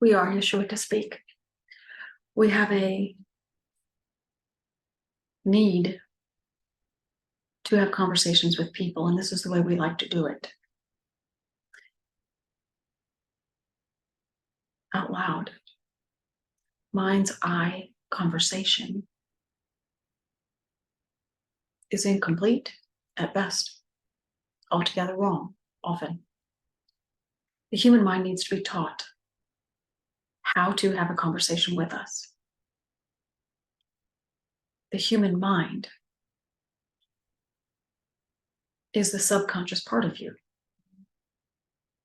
We are Yeshua to speak. We have a need to have conversations with people, and this is the way we like to do it. Out loud. Mind's eye conversation is incomplete at best, altogether wrong, often. The human mind needs to be taught how to have a conversation with us. The human mind is the subconscious part of you.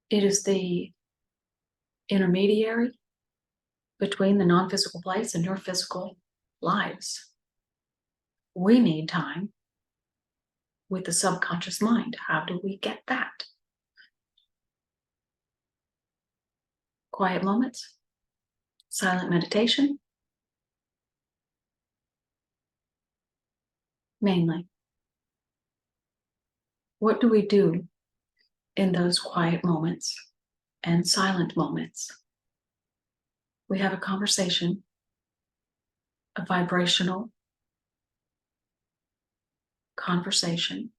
It is the intermediary between the non-physical place and your physical lives. We need time with the subconscious mind. How do we get that? Quiet moments, silent meditation, mainly. What do we do in those quiet moments and silent moments? We have a conversation, a vibrational conversation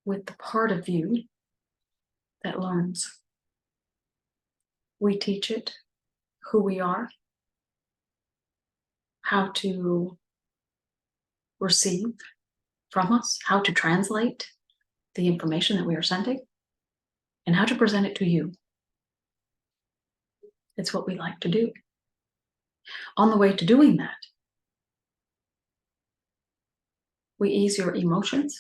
with the part of you that learns. We teach it who we are, how to receive from us, how to translate the information that we are sending, and how to present it to you. It's what we like to do. On the way to doing that, we ease your emotions.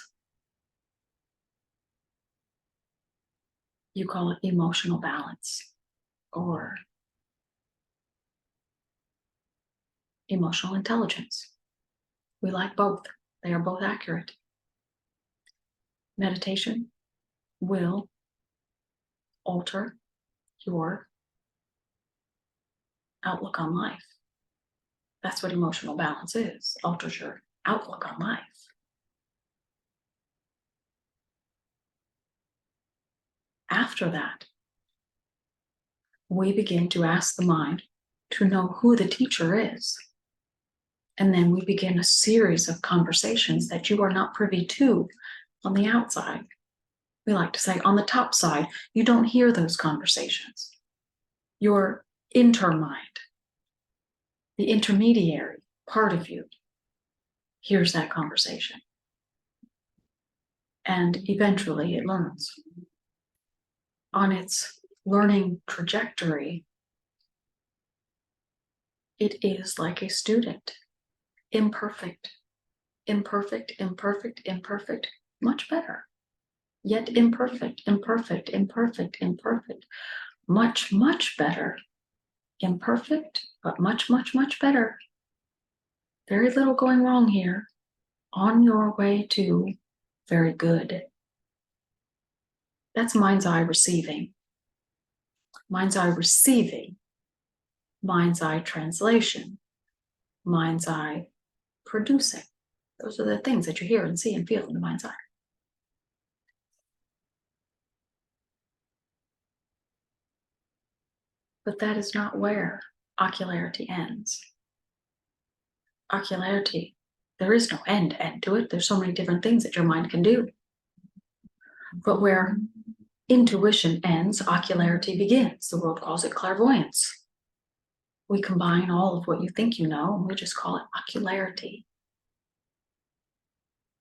You call it emotional balance or emotional intelligence. We like both. They are both accurate. Meditation will alter your outlook on life. That's what emotional balance is. Alters your outlook on life. After that, we begin to ask the mind to know who the teacher is. And then we begin a series of conversations that you are not privy to on the outside. We like to say on the top side, you don't hear those conversations. Your intermind, the intermediary part of you, hears that conversation. And eventually it learns. On its learning trajectory, it is like a student. Imperfect, imperfect, imperfect, imperfect, much better. Yet imperfect, imperfect, imperfect, imperfect, much, much better. Imperfect, but much, much, much better. Very little going wrong here. On your way to very good. That's mind's eye receiving. Mind's eye receiving. Mind's eye translation. Mind's eye producing. Those are the things that you hear and see and feel in the mind's eye. But that is not where ocularity ends. Ocularity, there is no end to it. There's so many different things that your mind can do. But where intuition ends, ocularity begins. The world calls it clairvoyance. We combine all of what you think you know, and we just call it ocularity.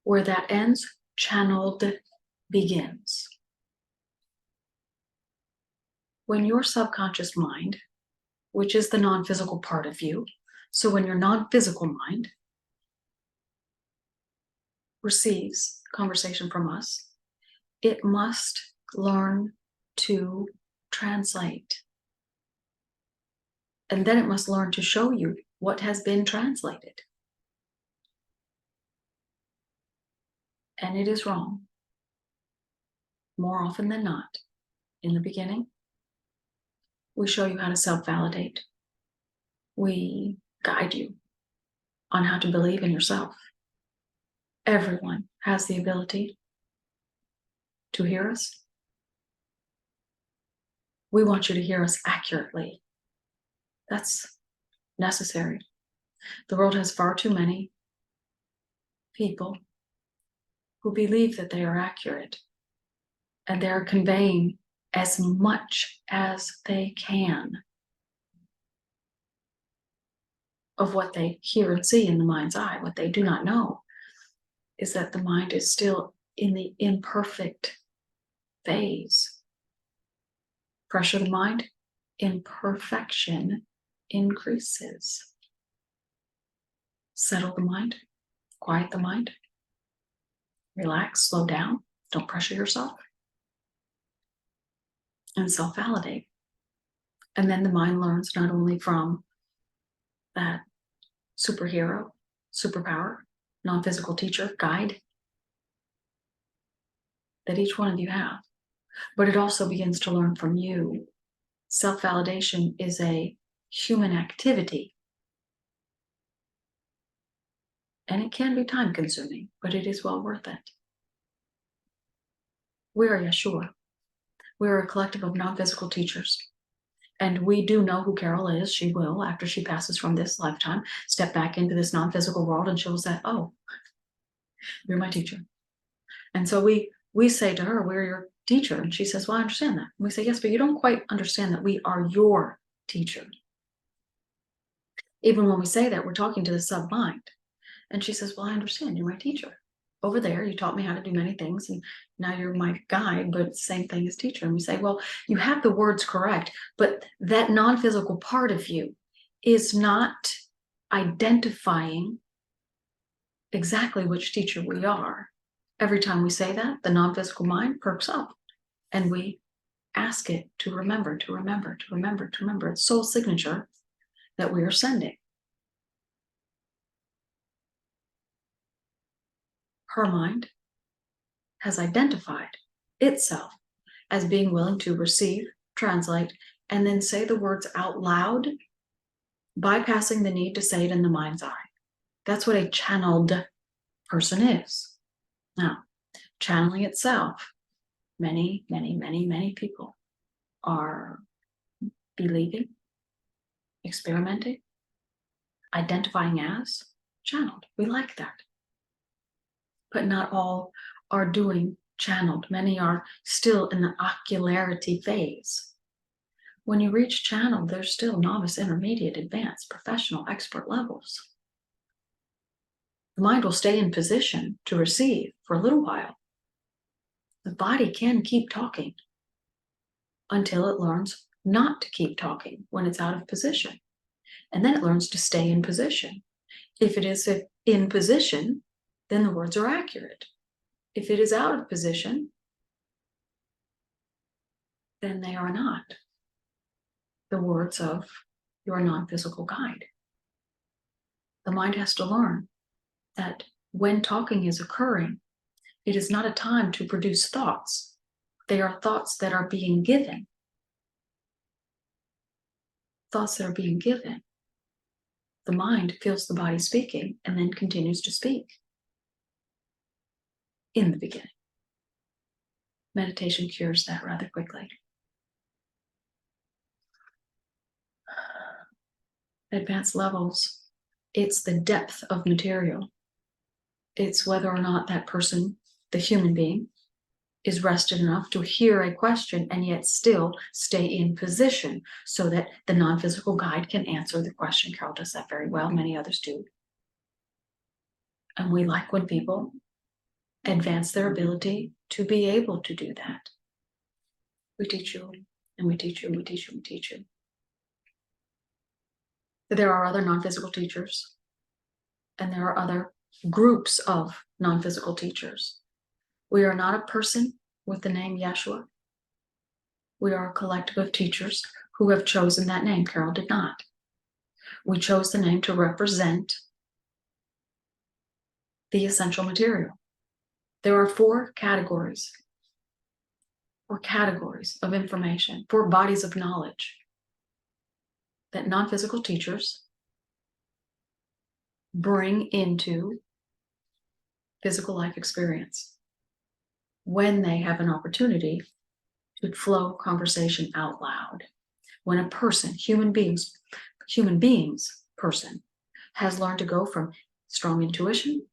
Where that ends, channeled begins. When your subconscious mind, which is the non-physical part of you, so when your non-physical mind receives conversation from us, it must learn to translate. And then it must learn to show you what has been translated. And it is wrong. More often than not, in the beginning, we show you how to self-validate. We guide you on how to believe in yourself. Everyone has the ability to hear us. We want you to hear us accurately. That's necessary. The world has far too many people who believe that they are accurate, and they're conveying as much as they can of what they hear and see in the mind's eye. What they do not know is that the mind is still in the imperfect phase. Pressure the mind, imperfection increases. Settle the mind, quiet the mind, relax, slow down, don't pressure yourself, and self-validate. And then the mind learns not only from that superhero, superpower, non-physical teacher, guide that each one of you have, but it also begins to learn from you. Self-validation is a human activity, and it can be time-consuming, but it is well worth it. We are Yeshua. We are a collective of non-physical teachers. And we do know who Carol is. She will, after she passes from this lifetime, step back into this non-physical world, and she'll say, oh, you're my teacher. And so we say to her, we're your teacher. And she says, well, I understand that. And we say, yes, but you don't quite understand that we are your teacher. Even when we say that, we're talking to the sub-mind. And she says, well, I understand, you're my teacher. Over there, you taught me how to do many things, and now you're my guide, but same thing as teacher. And we say, well, you have the words correct, but that non-physical part of you is not identifying exactly which teacher we are. Every time we say that, the non-physical mind perks up, and we ask it to remember, to remember, to remember, to remember its soul signature that we are sending. Her mind has identified itself as being willing to receive, translate, and then say the words out loud, bypassing the need to say it in the mind's eye. That's what a channeled person is. Now, channeling itself, many, many, many, many people are believing, experimenting, identifying as channeled. We like that. But not all are doing channeled. Many are still in the ocularity phase. When you reach channeled, there's still novice, intermediate, advanced, professional, expert levels. The mind will stay in position to receive for a little while. The body can keep talking until it learns not to keep talking when it's out of position. And then it learns to stay in position. If it is in position, then the words are accurate. If it is out of position, then they are not the words of your non-physical guide. The mind has to learn that when talking is occurring, it is not a time to produce thoughts. They are thoughts that are being given. Thoughts that are being given. The mind feels the body speaking and then continues to speak. In the beginning. Meditation cures that rather quickly. Advanced levels, it's the depth of material. It's whether or not that person, the human being, is rested enough to hear a question and yet still stay in position so that the non-physical guide can answer the question. Carol does that very well. Many others do. And we like when people advance their ability to be able to do that. We teach you, and we teach you, and we teach you, and we teach you. There are other non-physical teachers, and there are other groups of non-physical teachers. We are not a person with the name Yeshua. We are a collective of teachers who have chosen that name. Carol did not. We chose the name to represent the essential material. There are four categories of information, four bodies of knowledge that non-physical teachers bring into physical life experience when they have an opportunity to flow conversation out loud. When a person, human beings person, has learned to go from strong intuition,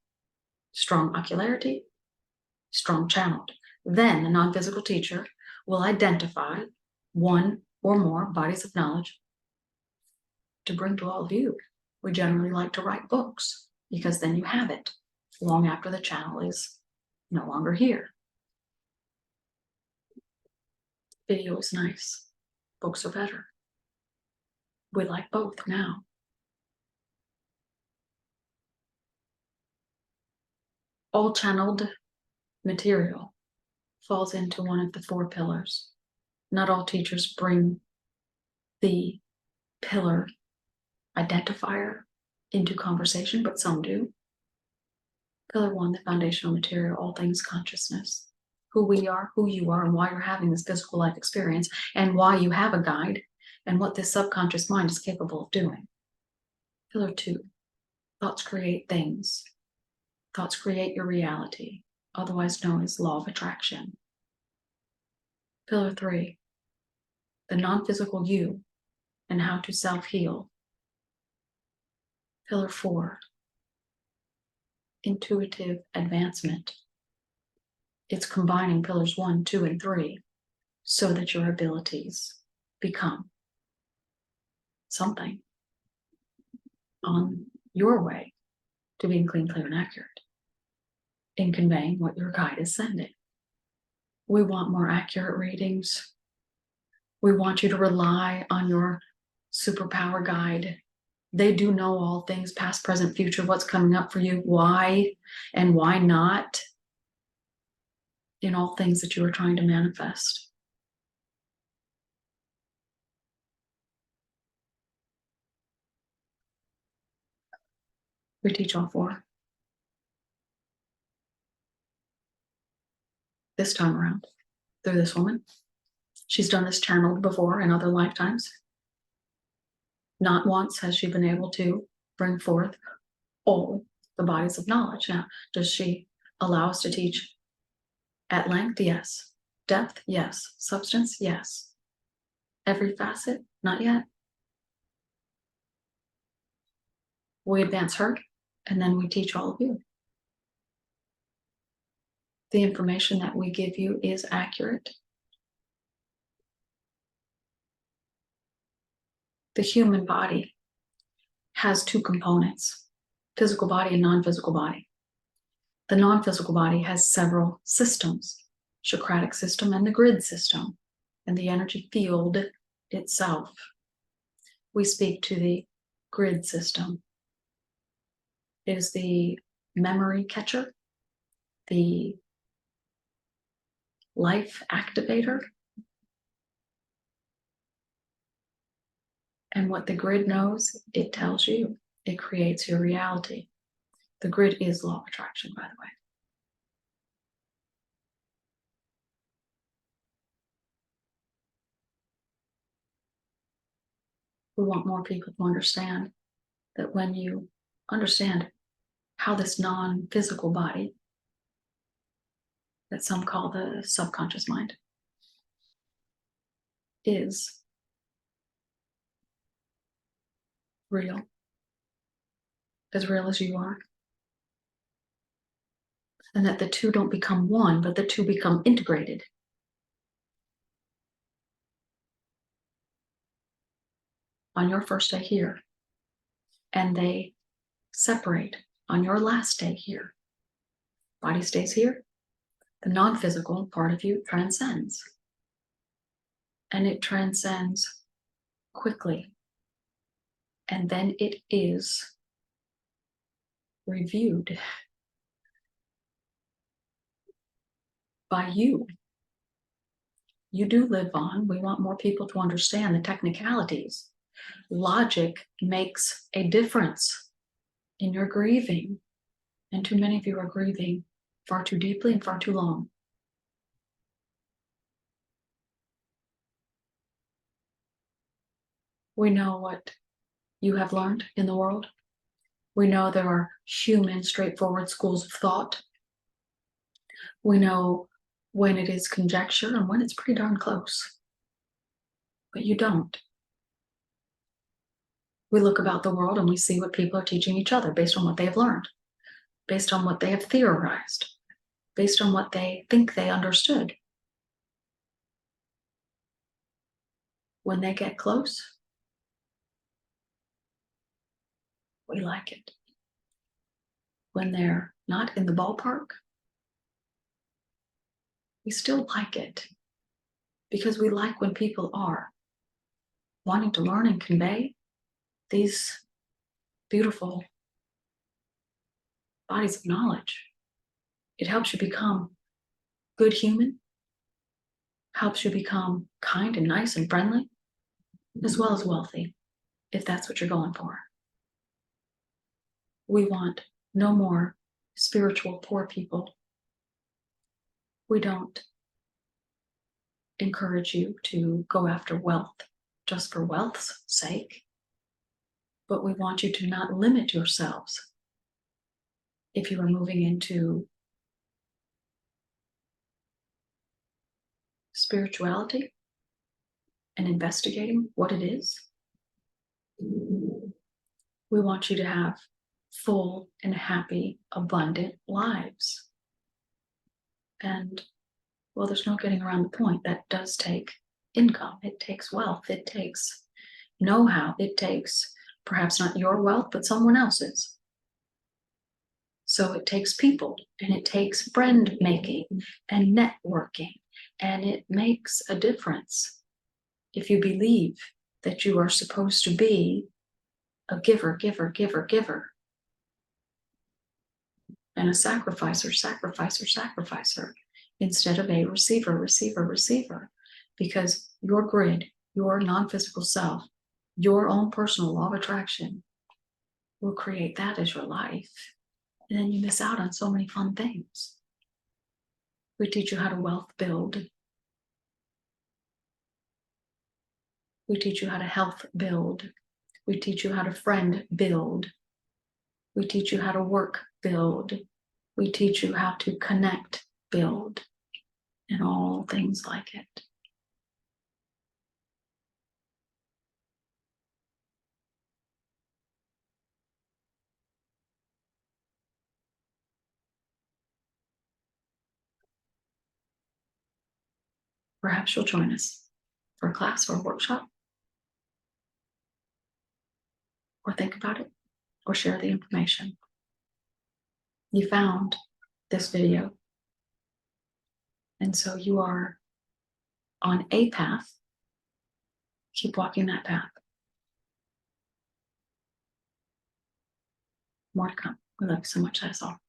strong ocularity, strong channeled, then the non-physical teacher will identify one or more bodies of knowledge to bring to all of you. We generally like to write books because then you have it long after the channel is no longer here. Video is nice. Books are better. We like both now. All channeled material falls into one of the 4 pillars. Not all teachers bring the pillar identifier into conversation, but some do. Pillar 1, the foundational material, all things consciousness. Who we are, who you are, and why you're having this physical life experience, and why you have a guide, and what this subconscious mind is capable of doing. Pillar 2, thoughts create things. Thoughts create your reality, otherwise known as law of attraction. Pillar 3, the non-physical you and how to self-heal. Pillar 4, intuitive advancement. It's combining pillars 1, 2, and 3 so that your abilities become something on your way to being clean, clear, and accurate in conveying what your guide is sending. We want more accurate readings. We want you to rely on your superpower guide. They do know all things, past, present, future, what's coming up for you, why and why not, in all things that you are trying to manifest. We teach all 4. This time around, through this woman. She's done this channeled before in other lifetimes. Not once has she been able to bring forth all the bodies of knowledge. Now, does she allow us to teach at length? Yes. Depth? Yes. Substance? Yes. Every facet? Not yet. We advance her, and then we teach all of you. The information that we give you is accurate. The human body has 2 components, physical body and non-physical body. The non-physical body has several systems, Socratic system and the grid system, and the energy field itself. We speak to the grid system. It is the memory catcher, the life activator, and what the grid knows, it tells you. It creates your reality. The grid is law of attraction, by the way. We want more people to understand that when you understand how this non-physical body, that some call the subconscious mind, is real as you are, and that the 2 don't become one, but the 2 become integrated. On your first day here, and they separate on your last day here. Body stays here. The non-physical part of you transcends. And it transcends quickly. And then it is reviewed by you. You do live on. We want more people to understand the technicalities. Logic makes a difference in your grieving. And too many of you are grieving far too deeply and far too long. We know what you have learned in the world. We know there are human, straightforward schools of thought. We know when it is conjecture and when it's pretty darn close. But you don't. We look about the world and we see what people are teaching each other based on what they have learned, based on what they have theorized, based on what they think they understood. When they get close, we like it. When they're not in the ballpark, we still like it, because we like when people are wanting to learn and convey these beautiful bodies of knowledge. It helps you become good human, helps you become kind and nice and friendly, as well as wealthy, if that's what you're going for. We want no more spiritual poor people. We don't encourage you to go after wealth just for wealth's sake, but we want you to not limit yourselves if you are moving into spirituality and investigating what it is. We want you to have full and happy, abundant lives. And, well, there's no getting around the point. That does take income. It takes wealth. It takes know-how. It takes perhaps not your wealth, but someone else's. So it takes people, and it takes friend making and networking, and it makes a difference if you believe that you are supposed to be a giver, giver, giver, giver, and a sacrificer, sacrificer, sacrificer, instead of a receiver, receiver, receiver, because your grid, your non-physical self, your own personal law of attraction will create that as your life. And then you miss out on so many fun things. We teach you how to wealth build. We teach you how to health build. We teach you how to friend build. We teach you how to work build. We teach you how to connect build, and all things like it. Perhaps you'll join us for a class or a workshop, or think about it, or share the information. You found this video, and so you are on a path. Keep walking that path. More to come. We love you so much. That's all.